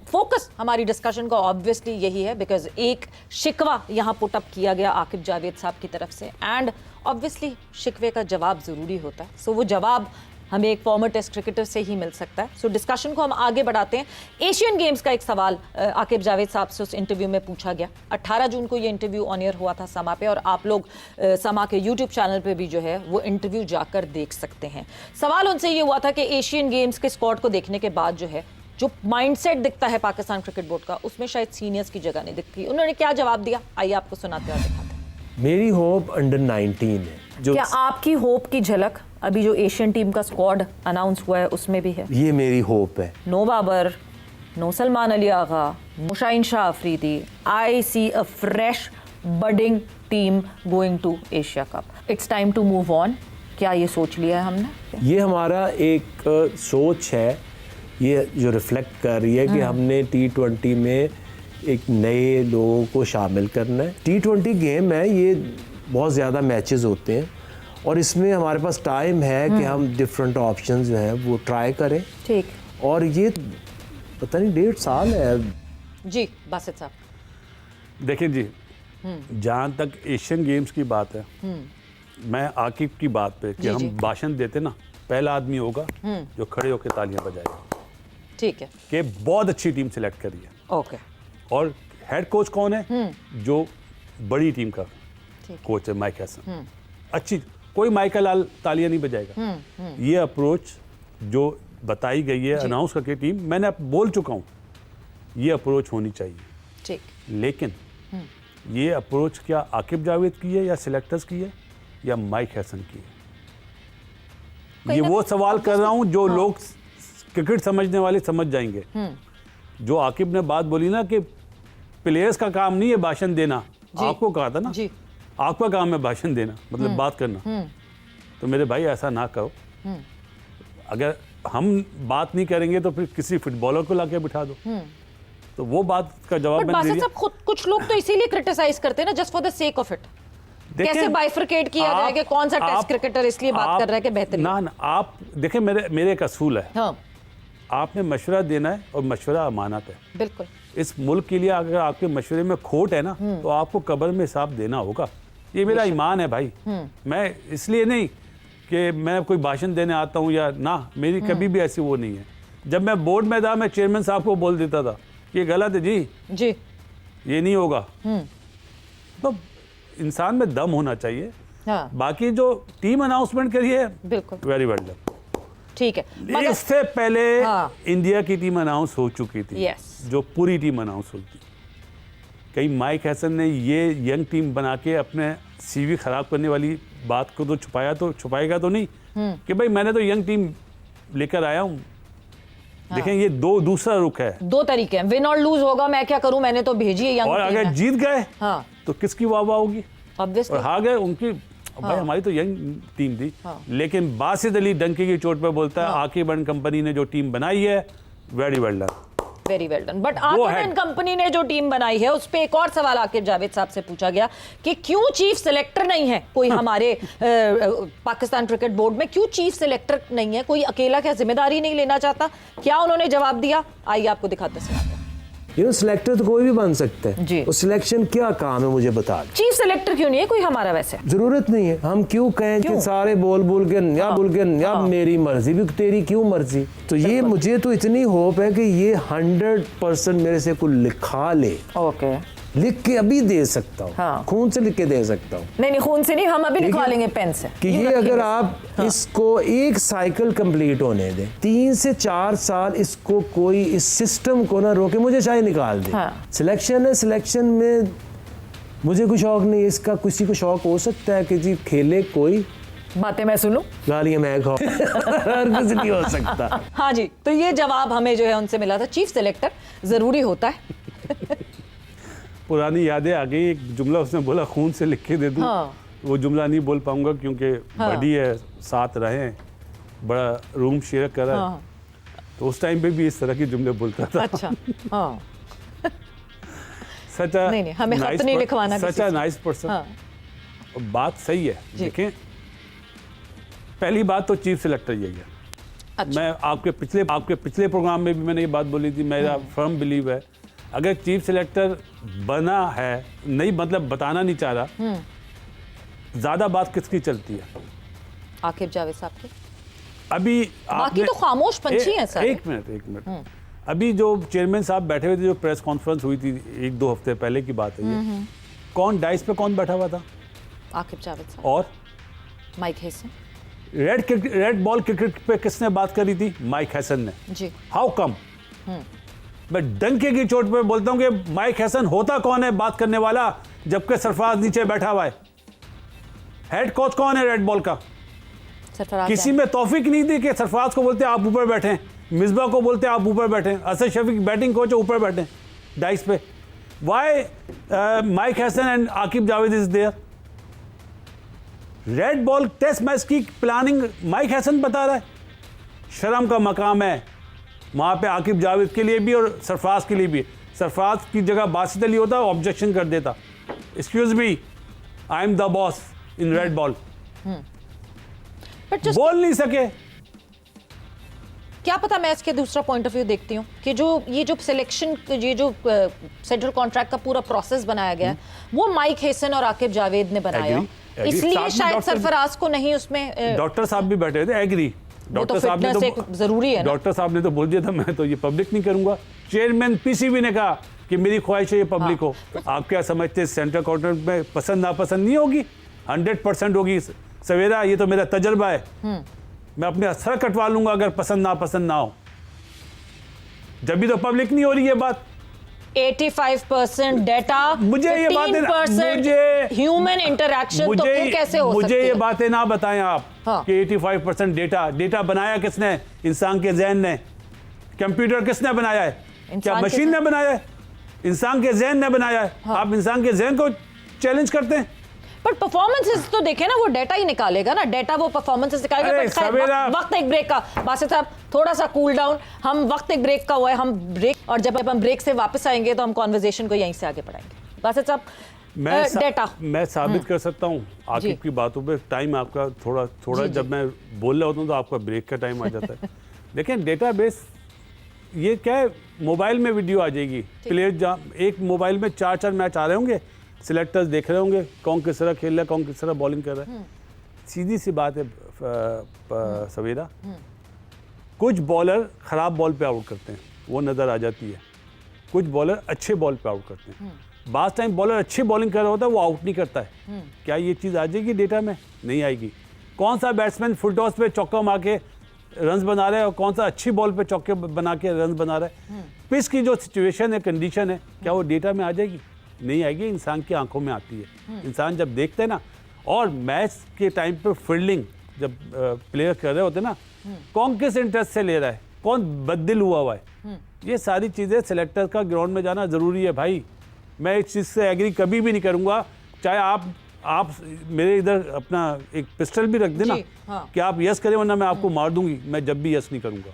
Focus हमारी discussion का obviously यही है, बिकॉज एक शिकवा यहाँ पुट अप किया गया आकिब जावेद साहब की तरफ से, एंड ऑब्वियसली शिकवे का जवाब ज़रूरी होता है। सो वो जवाब हमें एक फॉर्मर टेस्ट क्रिकेटर से ही मिल सकता है। सो डिस्कशन को हम आगे बढ़ाते हैं। एशियन गेम्स का एक सवाल आकिब जावेद साहब से उस इंटरव्यू में पूछा गया। 18 जून को ये इंटरव्यू ऑन एयर हुआ था समा पे, और आप लोग समा के यूट्यूब चैनल पे भी जो है वो इंटरव्यू जाकर देख सकते हैं। सवाल उनसे ये हुआ था कि एशियन गेम्स के स्क्वाड को देखने के बाद जो है जो माइंडसेट दिखता है पाकिस्तान क्रिकेट बोर्ड का, उसमें शायद सीनियर्स की जगह नहीं दिखती। उन्होंने क्या जवाब दिया, आइए आपको सुनाते और दिखाते हैं। मेरी होप अंडर 19 है। जो क्या आपकी होप की झलक अभी जो एशियन टीम का स्क्वाड अनाउंस हुआ है उसमें भी है? ये मेरी होप है। No Babar, no Salman Ali Agha, no Shaheen Shah Afridi. I see a fresh budding team going to Asia Cup. It's time to move on. क्या ये सोच लिया है हमने? ये हमारा एक सोच है, ये जो रिफ्लेक्ट कर रही है कि हमने T20 में एक नए लोगों को शामिल करना है। T20 गेम है, ये बहुत ज़्यादा मैचेस होते हैं और इसमें हमारे पास टाइम है कि हम डिफरेंट ऑप्शंस जो हैं वो ट्राई करें। ठीक। और ये पता नहीं 1.5 साल है। जी बासित साहब। देखिए जी, जहाँ तक एशियन गेम्स की बात है, मैं आकिब की बात पे कि हम भाषण देते ना, पहला आदमी होगा जो खड़े होकर तालियां बजाएगा। ठीक है कि बहुत अच्छी टीम सिलेक्ट करी है। ओके। और हेड कोच कौन है? जो बड़ी टीम का कोच है, माइक हैसन। अच्छी, कोई माइकल लाल तालियां नहीं बजाएगा। ये अप्रोच जो बताई गई है अनाउंस करके टीम, मैंने अब बोल चुका हूँ, ये अप्रोच होनी चाहिए। ठीक। लेकिन ये अप्रोच क्या आकिब जावेद की है या सिलेक्टर्स की है या माइक हैसन की है? ये वो सवाल कर रहा हूँ जो लोग क्रिकेट समझने वाले समझ जाएंगे। जो आकिब ने बात बोली ना कि प्लेयर्स का काम नहीं है भाषण देना, आपको कहा था ना, आपका काम है भाषण देना, मतलब बात करना। तो मेरे भाई ऐसा ना करो। अगर हम बात नहीं करेंगे तो फिर किसी फुटबॉलर को लाके बिठा दो। तो वो बात का जवाब मैंने दे दिया। खुद कुछ लोग तो इसीलिए क्रिटिसाइज करते हैं ना, just for the sake of it. कैसे बाइफरकेट किया जाए कि कौन सा टेस्ट क्रिकेटर इसलिए बात कर रहा है कि बेहतरीन। ना आप देखें, मेरे एक असूल है। हाँ। आपने मशवरा देना है और मशवरा अमानत है। बिल्कुल। इस मुल्क के लिए अगर आपके मशवरे में खोट है ना, तो आपको कब्र में हिसाब देना होगा। ये मेरा ईमान है भाई। मैं इसलिए नहीं कि मैं कोई भाषण देने आता हूँ या ना, मेरी कभी भी ऐसी वो नहीं है। जब मैं बोर्ड में था, मैं चेयरमैन साहब को बोल देता था कि ये गलत है जी, ये नहीं होगा। तो इंसान में दम होना चाहिए। हाँ। बाकी जो टीम अनाउंसमेंट करी है, बिल्कुल वेरी वेल डन। ठीक है। इससे पहले इंडिया की टीम अनाउंस हो चुकी थी। जो पूरी टीम अनाउंस हुई थी। कहीं माइक हैसन ने ये यंग टीम बना के अपने सीवी खराब करने वाली बात को तो छुपाएगा तो नहीं कि भाई मैंने तो यंग टीम लेकर आया हूँ। देखें, ये दूसरा रुख है। दो तरीके हैं, विन और लूज होगा। मैं क्या करूं, मैंने तो भेजी है यंग और टीम अगर है। जीत गए तो किसकी वाह होगी? ऑब्वियसली। और हार गए उनकी। भाई हमारी तो यंग टीम थी। लेकिन बासित अली डंके की चोट पे बोलता है आकिब एंड कंपनी ने जो टीम बनाई है, very well done, very well done. But Aqib and company ने जो टीम बनाई है, उस पे एक और सवाल आकिब जावेद साहब से पूछा गया कि क्यों चीफ सिलेक्टर नहीं है कोई हमारे पाकिस्तान क्रिकेट बोर्ड में, क्यों चीफ सिलेक्टर नहीं है कोई? अकेला क्या जिम्मेदारी नहीं लेना चाहता? क्या उन्होंने जवाब दिया, आइए आपको दिखाते हैं। सिलेक्टर तो कोई भी बन सकता है जी। सिलेक्शन क्या काम है मुझे बता दो। चीफ सिलेक्टर क्यों नहीं है कोई हमारा? वैसे जरूरत नहीं है। हम क्यों कहें कि सारे बोल के मेरी मर्जी भी तेरी क्यों मर्जी? तो ये मुझे तो इतनी होप है कि ये 100% मेरे से कोई लिखा ले। ओके। लिख के अभी दे सकता हूँ। खून से लिख के दे सकता हूँ। नहीं खून से नहीं, हम अभी लिखवा लेंगे पेन से कि ये अगर आप इसको एक साइकिल कंप्लीट होने दें, 3 से 4 साल इसको कोई इस सिस्टम को ना रोके, मुझे शायद निकाल दे। सिलेक्शन है, सिलेक्शन में मुझे कोई शौक नहीं है इसका। किसी को शौक हो सकता है कि जी खेले, कोई बातें मैं सुनूं, गालियां मैं खाऊं, और कुछ नहीं हो सकता। हाँ जी, तो ये जवाब हमें जो है उनसे मिला था, चीफ सिलेक्टर जरूरी होता है। पुरानी यादें आ गई। एक जुमला उसने बोला खून से लिख के दे दूं। वो जुमला नहीं बोल पाऊंगा क्योंकि बड़ी है, साथ रहे, बड़ा रूम शेयर करा। तो उस टाइम पे भी इस तरह के जुमले बोलता था। अच्छा। सचा नहीं, हमें खत नहीं लिखवाना। सचा नाइस पर्सन। बात सही है। देखें, पहली बात तो चीफ सिलेक्टर यही है। अच्छा। मैं आपके पिछले प्रोग्राम में भी मैंने ये बात बोली थी, मेरा फर्म बिलीव है अगर चीफ सिलेक्टर बना है, नहीं मतलब बताना नहीं चाह रहा, ज्यादा बात किसकी चलती है? आकिब जावेद साहब की। अभी बाकी तो खामोश पंछी हैं सर। एक मिनट अभी जो चेयरमैन साहब बैठे हुए थे, जो प्रेस कॉन्फ्रेंस हुई थी 1-2 हफ्ते पहले की बात है ये, कौन डाइस पे कौन बैठा हुआ था? आकिब जावेद साहब और Mike Hesson. Red ball cricket पे किसने बात करी थी? माइक हैसन ने। जी। How come? मैं डंके की चोट पे बोलता हूं कि माइक हैसन होता कौन है बात करने वाला, जबकि सरफराज नीचे बैठा हुआ है। हेड कोच कौन है रेड बॉल का? सरफराज किसी में तौफीक नहीं दी कि सरफराज को बोलते आप ऊपर बैठे, मिसबा को बोलते आप ऊपर बैठे, असद शफीक बैटिंग कोच ऊपर बैठे डाइस पे। Why Mike Hesson and Aaqib Javed is there? Red ball test match की प्लानिंग माइक हैसन बता रहा है। शर्म का मकाम है वहां पे आकिब जावेद के लिए भी और सरफराज के लिए भी। सरफराज की जगह बासित अली होता, ऑब्जेक्शन कर देता, excuse me I am the boss in red ball. बोल नहीं सके। क्या पता, मैं इसके दूसरा पॉइंट ऑफ व्यू देखती हूँ कि ये जो सिलेक्शन, ये जो सेंट्रल कॉन्ट्रैक्ट का पूरा प्रोसेस बनाया गया है वो माइक हैसन और आकिब जावेद ने बनाया, इसलिए शायद सरफराज को नहीं उसमें। डॉक्टर साहब भी बैठे थे, एग्री। डॉक्टर साहब ने तो जरूरी है, डॉक्टर साहब ने तो बोल दिया था मैं तो ये पब्लिक नहीं करूंगा। चेयरमैन पीसीबी ने कहा कि मेरी ख्वाहिश है ये पब्लिक हो। आप क्या समझते हैं सेंट्रल कॉन्ट्रैक्ट में पसंद नापसंद नहीं होगी? 100% होगी सवेरा, ये तो मेरा तजर्बा है। मैं अपने सर कटवा लूंगा अगर पसंद नापसंद ना हो। जब भी तो पब्लिक नहीं हो रही है बात। 85% डेटा, मुझे ये बातें 15% ह्यूमन इंटरेक्शन, तो फिर कैसे हो सकती मुझे ये है? बातें ना बताएं आप। हाँ। कि 85% डेटा बनाया किसने? इंसान के ज़हन ने। कंप्यूटर किसने बनाया है? क्या मशीन ने बनाया है? इंसान के ज़हन ने बनाया है। हाँ। आप इंसान के ज़हन को चैलेंज करते हैं। पर परफॉर्मेंसेस तो देखे ना, वो डेटा ही निकालेगा ना, डेटा वो परफॉर्मेंसेस निकालेगा। अरे पर खैर, वक्त एक ब्रेक का। बासित साहब थोड़ा सा कूल डाउन, हम वक्त एक ब्रेक का हुआ है, हम ब्रेक, और जब हम ब्रेक से वापस आएंगे तो हम कॉन्वर्सेशन को यहीं से आगे बढ़ाएंगे। बासित साहब, डेटा मैं साबित कर सकता हूँ आकिब की बातों पे। टाइम आपका थोड़ा जब मैं बोल रहा होता हूँ तो आपका ब्रेक का टाइम आ जाता है। लेकिन डेटाबेस ये क्या है, मोबाइल में वीडियो आ जाएगी, प्लेयर एक मोबाइल में 4 मैच आ रहे होंगे, सिलेक्टर्स देख रहे होंगे कौन किस तरह खेल रहा है, कौन किस तरह बॉलिंग कर रहा है। सीधी सी बात है सवेरा, कुछ बॉलर खराब बॉल पे आउट करते हैं, वो नज़र आ जाती है। कुछ बॉलर अच्छे बॉल पे आउट करते हैं। बास टाइम बॉलर अच्छी बॉलिंग कर रहा होता है, वो आउट नहीं करता है। क्या ये चीज़ आ जाएगी डेटा में? नहीं आएगी। कौन सा बैट्समैन फुल टॉस पे चौका मार के रन्स बना रहा है और कौन सा अच्छी बॉल पे चौके बना के रन्स बना रहा है? पिच की जो सिचुएशन है, कंडीशन है, क्या वो डेटा में आ जाएगी? नहीं आएगी। इंसान की आंखों में आती है। इंसान जब देखते हैं ना, और मैच के टाइम पे फील्डिंग जब प्लेयर कर रहे होते हैं ना, कौन किस इंटरेस्ट से ले रहा है, कौन बददिल हुआ है, ये सारी चीज़ें सिलेक्टर का ग्राउंड में जाना ज़रूरी है भाई। मैं इस चीज़ से एग्री कभी भी नहीं करूँगा, चाहे आप मेरे इधर अपना एक पिस्टल भी रख देना। हाँ। कि आप यस करें वरना मैं आपको मार दूंगी, मैं जब भी यस नहीं करूँगा।